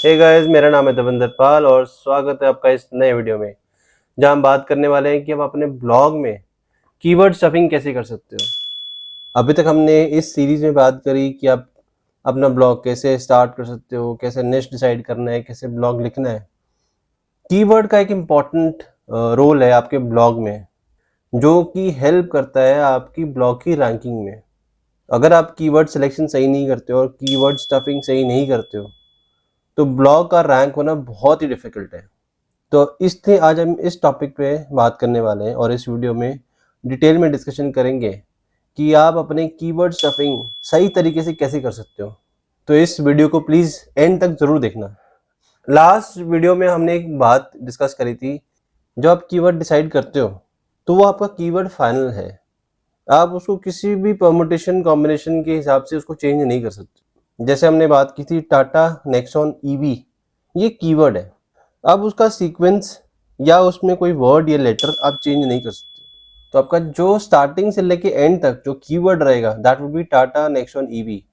Hey guys, मेरा नाम है देवेंद्र पाल और स्वागत है आपका इस नए वीडियो में, जहां हम बात करने वाले हैं कि आप अपने ब्लॉग में कीवर्ड स्टफिंग कैसे कर सकते हो। अभी तक हमने इस सीरीज में बात करी कि आप अपना ब्लॉग कैसे स्टार्ट कर सकते हो, कैसे निश डिसाइड करना है, कैसे ब्लॉग लिखना है। कीवर्ड का एक इम्पॉर्टेंट रोल है आपके ब्लॉग में, जो कि हेल्प करता है आपकी ब्लॉग की रैंकिंग में। अगर आप कीवर्ड सिलेक्शन सही नहीं करते हो और कीवर्ड स्टफिंग सही नहीं करते हो तो ब्लॉग का रैंक होना बहुत ही डिफिकल्ट है। तो इसलिए आज हम इस टॉपिक पे बात करने वाले हैं और इस वीडियो में डिटेल में डिस्कशन करेंगे कि आप अपने कीवर्ड स्टफिंग सही तरीके से कैसे कर सकते हो। तो इस वीडियो को प्लीज़ एंड तक ज़रूर देखना। लास्ट वीडियो में हमने एक बात डिस्कस करी थी, जो आप कीवर्ड डिसाइड करते हो तो वो आपका कीवर्ड फाइनल है। आप उसको किसी भी परमुटेशन कॉम्बिनेशन के हिसाब से उसको चेंज नहीं कर सकते। जैसे हमने बात की थी टाटा नेक्सॉन ईवी, ये कीवर्ड है। अब उसका सीक्वेंस या उसमें कोई वर्ड या लेटर आप चेंज नहीं कर सकते। तो आपका जो स्टार्टिंग से लेके एंड तक जो कीवर्ड रहेगा that would be Tata Nexon EV.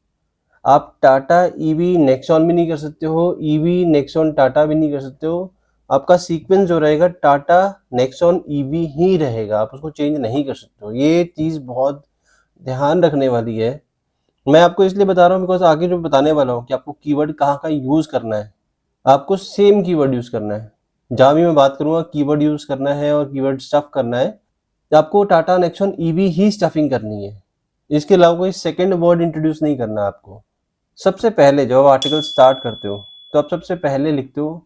आप टाटा ईवी नेक्सॉन भी नहीं कर सकते हो, ईवी नेक्सॉन टाटा भी नहीं कर सकते हो। आपका सीक्वेंस जो रहेगा टाटा नेक्सॉन ईवी ही रहेगा, आप उसको चेंज नहीं कर सकते हो। ये चीज़ बहुत ध्यान रखने वाली है। मैं आपको इसलिए बता रहा हूँ बिकॉज आगे जो बताने वाला हूँ कि आपको कीवर्ड कहाँ का यूज़ करना है, आपको सेम कीवर्ड यूज़ करना है। जहाँ भी मैं बात करूँगा कीवर्ड यूज़ करना है और कीवर्ड स्टफ करना है, तो आपको टाटा नेक्सॉन ईवी ही स्टफिंग करनी है। इसके अलावा कोई सेकंड वर्ड इंट्रोड्यूस नहीं करना आपको। सबसे पहले जब आप आर्टिकल स्टार्ट करते हो तो आप सबसे पहले लिखते हो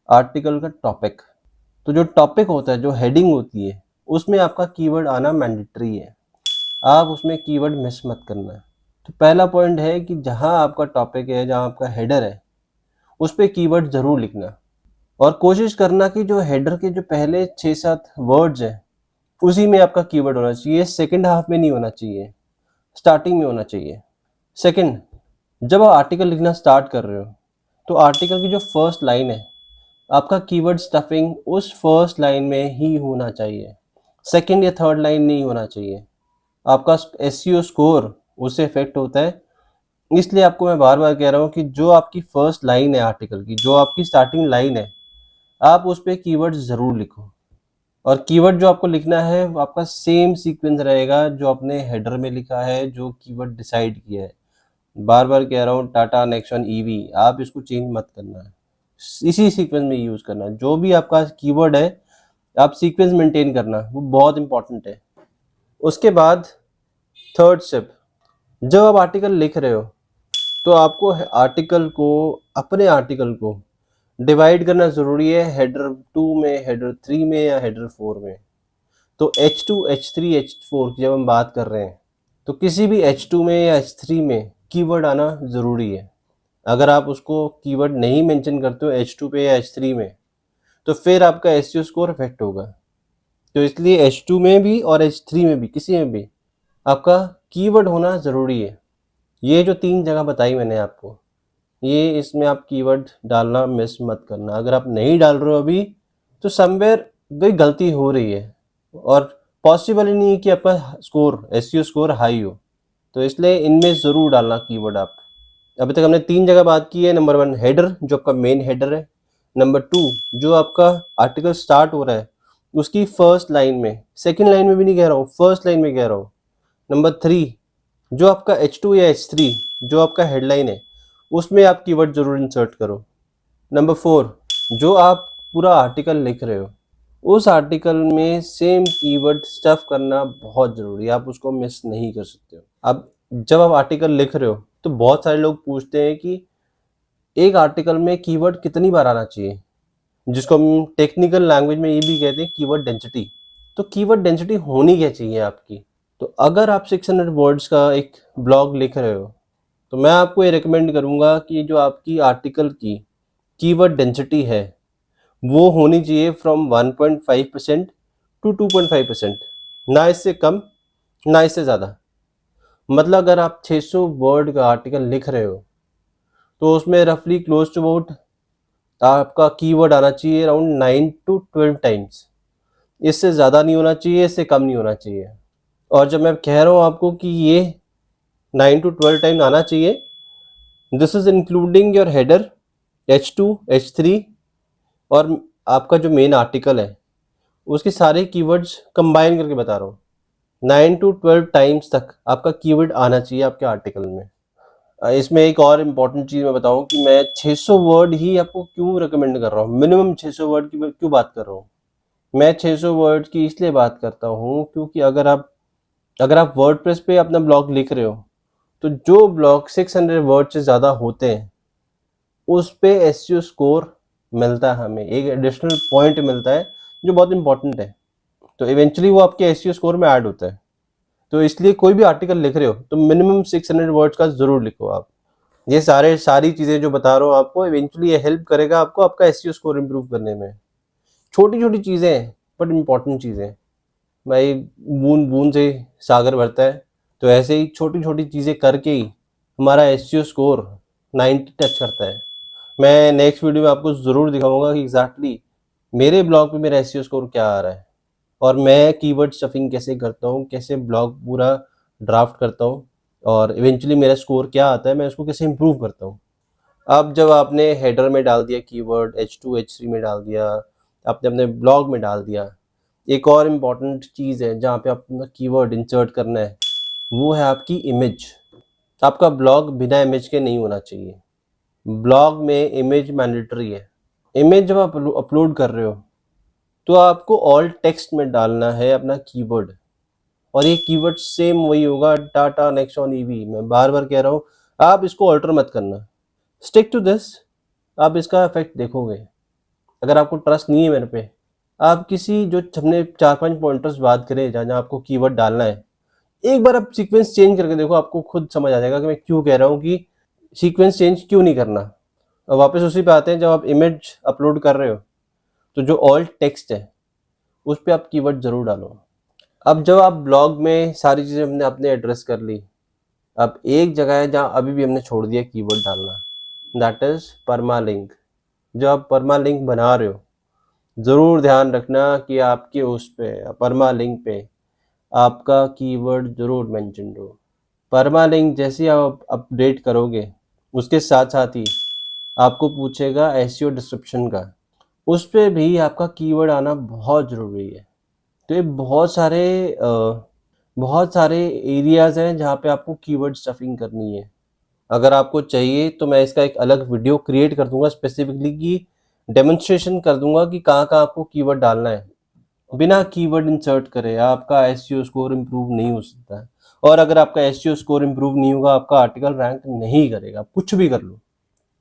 आर्टिकल का टॉपिक। तो जो टॉपिक होता है, जो हेडिंग होती है, उसमें आपका कीवर्ड आना मैंडेटरी है। आप उसमें कीवर्ड मिस मत करना। तो पहला पॉइंट है कि जहाँ आपका टॉपिक है, जहाँ आपका हेडर है, उस पर कीवर्ड ज़रूर लिखना और कोशिश करना कि जो हेडर के जो पहले 6-7 वर्ड्स हैं उसी में आपका कीवर्ड होना चाहिए। सेकंड हाफ में नहीं होना चाहिए, स्टार्टिंग में होना चाहिए। सेकंड, जब आप आर्टिकल लिखना स्टार्ट कर रहे हो तो आर्टिकल की जो फर्स्ट लाइन है, आपका कीवर्ड स्टफिंग उस फर्स्ट लाइन में ही होना चाहिए, सेकंड या थर्ड लाइन नहीं होना चाहिए। आपका एसईओ स्कोर उससे इफेक्ट होता है। इसलिए आपको मैं बार बार कह रहा हूँ कि जो आपकी फर्स्ट लाइन है आर्टिकल की, जो आपकी स्टार्टिंग लाइन है, आप उस पर कीवर्ड ज़रूर लिखो। और कीवर्ड जो आपको लिखना है वो आपका सेम सीक्वेंस रहेगा जो आपने हेडर में लिखा है, जो कीवर्ड डिसाइड किया है। बार बार कह रहा हूँ टाटा नेक्सॉन ईवी, आप इसको चेंज मत करना है, इसी सीक्वेंस में यूज़ करना है। जो भी आपका कीवर्ड है आप सीक्वेंस मेंटेन करना, वो बहुत इंपॉर्टेंट है। उसके बाद थर्ड स्टेप, जब आप आर्टिकल लिख रहे हो तो आपको आर्टिकल को, अपने आर्टिकल को डिवाइड करना ज़रूरी है हेडर 2 में, हेडर 3 में या हेडर 4 में। तो H2, H3, H4 की जब हम बात कर रहे हैं तो किसी भी H2 में या H3 में कीवर्ड आना ज़रूरी है। अगर आप उसको कीवर्ड नहीं मेंशन करते हो H2 पे या H3 में तो फिर आपका एसईओ स्कोर इफेक्ट होगा। तो इसलिए H2 में भी और H3 में भी, किसी में भी आपका कीवर्ड होना ज़रूरी है। ये जो 3 जगह बताई मैंने आपको, ये इसमें आप कीवर्ड डालना मिस मत करना। अगर आप नहीं डाल रहे हो अभी तो समवेयर कोई गलती हो रही है और पॉसिबल ही नहीं है कि आपका स्कोर, एसईओ स्कोर हाई हो। तो इसलिए इनमें ज़रूर डालना कीवर्ड आप। अभी तक हमने 3 जगह बात की है। नंबर 1 हेडर, जो आपका मेन हेडर है। नंबर 2 जो आपका आर्टिकल स्टार्ट हो रहा है उसकी फर्स्ट लाइन में, सेकंड लाइन में भी नहीं कह रहा हूँ, फर्स्ट लाइन में कह रहा हूँ। नंबर 3 जो आपका H2 या H3 जो आपका हेडलाइन है उसमें आप कीवर्ड ज़रूर इंसर्ट करो। नंबर 4 जो आप पूरा आर्टिकल लिख रहे हो उस आर्टिकल में सेम कीवर्ड स्टफ करना बहुत ज़रूरी है, आप उसको मिस नहीं कर सकते हो। अब जब आप आर्टिकल लिख रहे हो तो बहुत सारे लोग पूछते हैं कि एक आर्टिकल में कीवर्ड कितनी बार आना चाहिए, जिसको हम टेक्निकल लैंग्वेज में ये भी कहते हैं कीवर्ड डेंसिटी। तो कीवर्ड डेंसिटी होनी क्या चाहिए आपकी। तो अगर आप 600 वर्ड्स का एक ब्लॉग लिख रहे हो तो मैं आपको ये रिकमेंड करूँगा कि जो आपकी आर्टिकल की कीवर्ड डेंसिटी है वो होनी चाहिए फ्रॉम 1.5% टू 2.5%, ना इससे कम ना इससे ज़्यादा। मतलब अगर आप 600 वर्ड का आर्टिकल लिख रहे हो तो उसमें रफली क्लोज टू अबाउट आपका कीवर्ड आना चाहिए अराउंड 9 to 12 टाइम्स। इससे ज़्यादा नहीं होना चाहिए, इससे कम नहीं होना चाहिए। और जब मैं कह रहा हूँ आपको कि ये 9 to 12 टाइम आना चाहिए, this is including your header H2, H3 और आपका जो मेन आर्टिकल है उसके सारे कीवर्ड्स कंबाइन करके बता रहा हूँ। 9 to 12 टाइम्स तक आपका कीवर्ड आना चाहिए आपके आर्टिकल में। इसमें एक और इम्पॉर्टेंट चीज़ मैं बताऊँ कि मैं 600 वर्ड ही आपको क्यों रिकमेंड कर रहा हूँ, मिनिमम 600 वर्ड की मैं क्यों बात कर रहा हूँ। मैं 600 वर्ड की इसलिए बात करता हूँ क्योंकि अगर आप वर्डप्रेस पे अपना ब्लॉग लिख रहे हो तो जो ब्लॉग 600 वर्ड से ज़्यादा होते हैं उस पे एसईओ स्कोर मिलता है, हमें एक एडिशनल पॉइंट मिलता है जो बहुत इंपॉर्टेंट है। तो इवेंचुअली वो आपके एसईओ स्कोर में ऐड होता है। तो इसलिए कोई भी आर्टिकल लिख रहे हो तो मिनिमम 600 वर्ड्स का ज़रूर लिखो आप। ये सारी चीज़ें जो बता रहा हूँ आपको, इवेंचुअली ये हेल्प करेगा आपको आपका एसईओ स्कोर इम्प्रूव करने में। छोटी छोटी चीज़ें हैं बट इम्पॉर्टेंट चीज़ें। भाई बूंद बूंद से सागर भरता है, तो ऐसे ही छोटी छोटी चीज़ें करके ही हमारा एसईओ स्कोर 90 टच करता है। मैं नेक्स्ट वीडियो में आपको ज़रूर दिखाऊंगा कि एग्जैक्टली मेरे ब्लॉग पे मेरा एसईओ स्कोर क्या आ रहा है और मैं कीवर्ड स्टफिंग कैसे करता हूँ, कैसे ब्लॉग पूरा ड्राफ्ट करता हूँ और इवेंचुअली मेरा स्कोर क्या आता है, मैं उसको कैसे इम्प्रूव करता हूँ। अब जब आपने हेडर में डाल दिया कीवर्ड, H2 H3 में डाल दिया, आपने अपने ब्लॉग में डाल दिया, एक और इम्पॉर्टेंट चीज़ है जहाँ पे अपना कीवर्ड इंसर्ट करना है, वो है आपकी इमेज। आपका ब्लॉग बिना इमेज के नहीं होना चाहिए। ब्लॉग में इमेज मैंडेटरी है। इमेज जब आप अपलोड कर रहे हो तो आपको ऑल टेक्स्ट में डालना है अपना कीवर्ड, और ये कीवर्ड सेम वही होगा टाटा नेक्सॉन ईवी। मैं बार बार कह रहा हूँ, आप इसको ऑल्टर मत करना, स्टिक टू दिस। आप इसका इफेक्ट देखोगे। अगर आपको ट्रस्ट नहीं है मेरे पे, आप किसी जो हमने 4-5 पॉइंटर्स बात करें जहाँ जहाँ आपको कीवर्ड डालना है, एक बार आप सीक्वेंस चेंज करके देखो, आपको खुद समझ आ जाएगा कि मैं क्यों कह रहा हूँ कि सीक्वेंस चेंज क्यों नहीं करना। और वापस उसी पे आते हैं, जब आप इमेज अपलोड कर रहे हो तो जो ऑल टेक्स्ट है उस पर आप कीवर्ड जरूर डालो। अब जब आप ब्लॉग में सारी चीज़ें हमने अपने एड्रेस कर ली, अब एक जगह है जहाँ अभी भी हमने छोड़ दिया कीवर्ड डालना, दैट इज परमालिंक। जो आप परमालिंक बना रहे हो ज़रूर ध्यान रखना कि आपके उस पे परमालिंक पे आपका कीवर्ड ज़रूर मेंशन हो। परमालिंक जैसे आप अपडेट करोगे उसके साथ साथ ही आपको पूछेगा एसईओ डिस्क्रिप्शन का, उस पे भी आपका कीवर्ड आना बहुत ज़रूरी है। तो ये बहुत सारे एरियाज़ हैं जहाँ पे आपको कीवर्ड स्टफिंग करनी है। अगर आपको चाहिए तो मैं इसका एक अलग वीडियो क्रिएट कर दूंगा, स्पेसिफिकली की डेमोन्स्ट्रेशन कर दूंगा कि कहाँ कहाँ आपको कीवर्ड डालना है। बिना कीवर्ड इंसर्ट करे आपका एसईओ स्कोर इम्प्रूव नहीं हो सकता है। और अगर आपका एसईओ स्कोर इम्प्रूव नहीं होगा, आपका आर्टिकल रैंक नहीं करेगा। कुछ भी कर लो,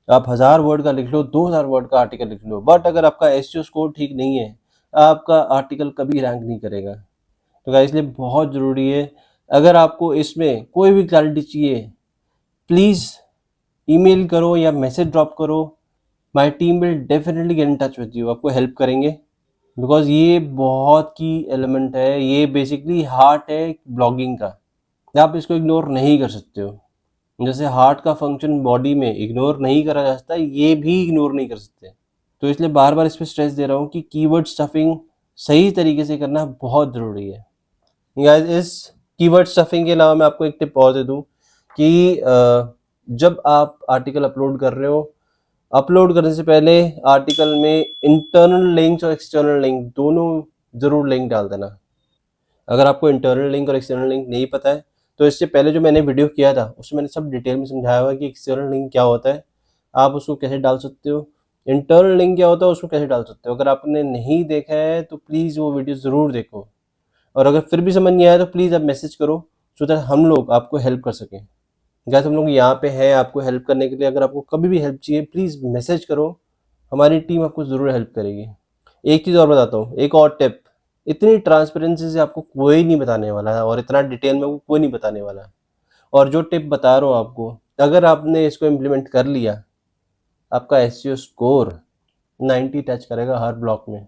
आप 1000 वर्ड का लिख लो, 2000 वर्ड का आर्टिकल लिख लो, बट अगर आपका एसईओ स्कोर ठीक नहीं है, आपका आर्टिकल कभी रैंक नहीं करेगा। तो गाइस, इसलिए बहुत ज़रूरी है, अगर आपको इसमें कोई भी क्लैरिटी चाहिए प्लीज़ ईमेल करो या मैसेज ड्रॉप करो। My team will definitely get in touch with you, आपको हेल्प करेंगे। बिकॉज ये बहुत की एलिमेंट है, ये बेसिकली हार्ट है ब्लॉगिंग का। आप इसको इग्नोर नहीं कर सकते हो। जैसे हार्ट का फंक्शन बॉडी में इग्नोर नहीं करा जा सकता, ये भी इग्नोर नहीं कर सकते। तो इसलिए बार बार इस पर स्ट्रेस दे रहा हूँ कि कीवर्ड स्टफिंग सही तरीके से करना बहुत ज़रूरी है। गाइस, इस कीवर्ड स्टफिंग के अलावा मैं आपको एक टिप और दे दूँ कि जब आप आर्टिकल अपलोड कर रहे हो, अपलोड करने से पहले आर्टिकल में इंटरनल लिंक्स और एक्सटर्नल लिंक दोनों ज़रूर लिंक डाल देना। अगर आपको इंटरनल लिंक और एक्सटर्नल लिंक नहीं पता है तो इससे पहले जो मैंने वीडियो किया था उसमें मैंने सब डिटेल में समझाया हुआ है कि एक्सटर्नल लिंक क्या होता है, आप उसको कैसे डाल सकते हो, इंटरनल लिंक क्या होता है उसको कैसे डाल सकते हो। अगर आपने नहीं देखा है तो प्लीज़ वो वीडियो ज़रूर देखो, और अगर फिर भी समझ नहीं आया तो प्लीज़ आप मैसेज करो सो दैट हम लोग आपको हेल्प कर सकें। गैस, हम लोग यहाँ पे हैं आपको हेल्प करने के लिए। अगर आपको कभी भी हेल्प चाहिए प्लीज़ मैसेज करो, हमारी टीम आपको ज़रूर हेल्प करेगी। एक चीज़ और बताता हूँ, एक और टिप, इतनी ट्रांसपेरेंसी से आपको कोई नहीं बताने वाला है और इतना डिटेल में कोई नहीं बताने वाला है। और जो टिप बता रहा हूँ आपको, अगर आपने इसको इम्प्लीमेंट कर लिया, आपका एसईओ स्कोर 90 टच करेगा हर ब्लॉक में,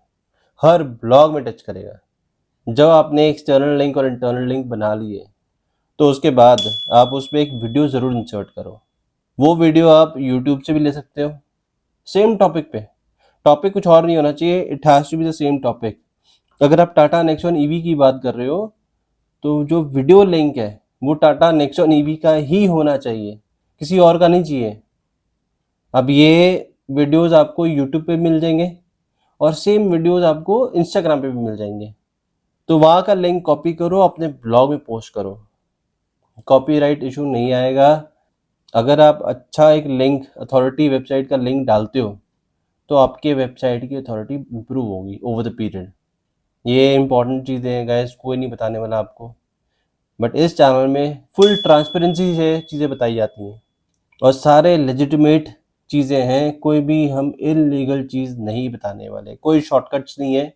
हर ब्लॉग में टच करेगा। जब आपने एक्सटर्नल लिंक और इंटरनल लिंक बना लिए तो उसके बाद आप उस पर एक वीडियो ज़रूर इंसर्ट करो। वो वीडियो आप यूट्यूब से भी ले सकते हो, सेम टॉपिक पे। टॉपिक कुछ और नहीं होना चाहिए, it has to be the same topic. अगर आप टाटा नेक्सॉन ईवी की बात कर रहे हो तो जो वीडियो लिंक है वो टाटा नेक्सॉन ईवी का ही होना चाहिए, किसी और का नहीं चाहिए। अब ये वीडियोस आपको यूट्यूब पे मिल जाएंगे और सेम वीडियोस आपको इंस्टाग्राम पे भी मिल जाएंगे। तो वहाँ का लिंक कॉपी करो, अपने ब्लॉग में पोस्ट करो, कॉपीराइट इशू नहीं आएगा। अगर आप अच्छा एक लिंक, अथॉरिटी वेबसाइट का लिंक डालते हो तो आपके वेबसाइट की अथॉरिटी इम्प्रूव होगी ओवर द पीरियड। ये इंपॉर्टेंट चीज़ें हैं गाइस, कोई नहीं बताने वाला आपको, बट इस चैनल में फुल ट्रांसपेरेंसी से चीज़ें बताई जाती हैं और सारे लेजिटिमेट चीज़ें हैं। कोई भी हम इलीगल चीज़ नहीं बताने वाले, कोई शॉर्टकट्स नहीं है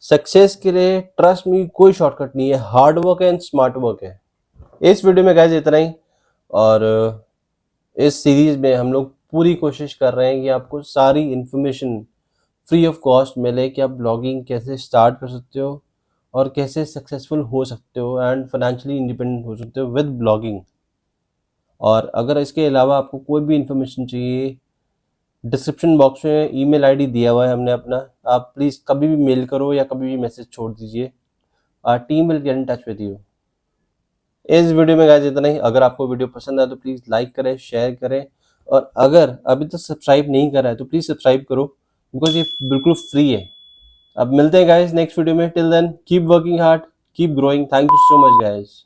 सक्सेस के लिए। ट्रस्ट मी, कोई शॉर्टकट नहीं है, hard work and smart work है। इस वीडियो में गाइस इतना ही, और इस सीरीज में हम लोग पूरी कोशिश कर रहे हैं कि आपको सारी इन्फॉर्मेशन फ्री ऑफ कॉस्ट मिले कि आप ब्लॉगिंग कैसे स्टार्ट कर सकते हो और कैसे सक्सेसफुल हो सकते हो एंड फाइनेंशियली इंडिपेंडेंट हो सकते हो विद ब्लॉगिंग। और अगर इसके अलावा आपको कोई भी इन्फॉर्मेशन चाहिए, डिस्क्रिप्शन बॉक्स में ईमेल आईडी दिया हुआ है हमने अपना, आप प्लीज़ कभी भी मेल करो या कभी भी मैसेज छोड़ दीजिए। Our team will get in touch with you. इस वीडियो में गाइस इतना ही। अगर आपको वीडियो पसंद आए तो प्लीज़ लाइक करें, शेयर करें, और अगर अभी तक सब्सक्राइब नहीं करा है तो प्लीज़ सब्सक्राइब करो, बिकॉज ये बिल्कुल फ्री है। अब मिलते हैं गाइस नेक्स्ट वीडियो में। Till then keep working hard, keep growing. Thank you so much guys.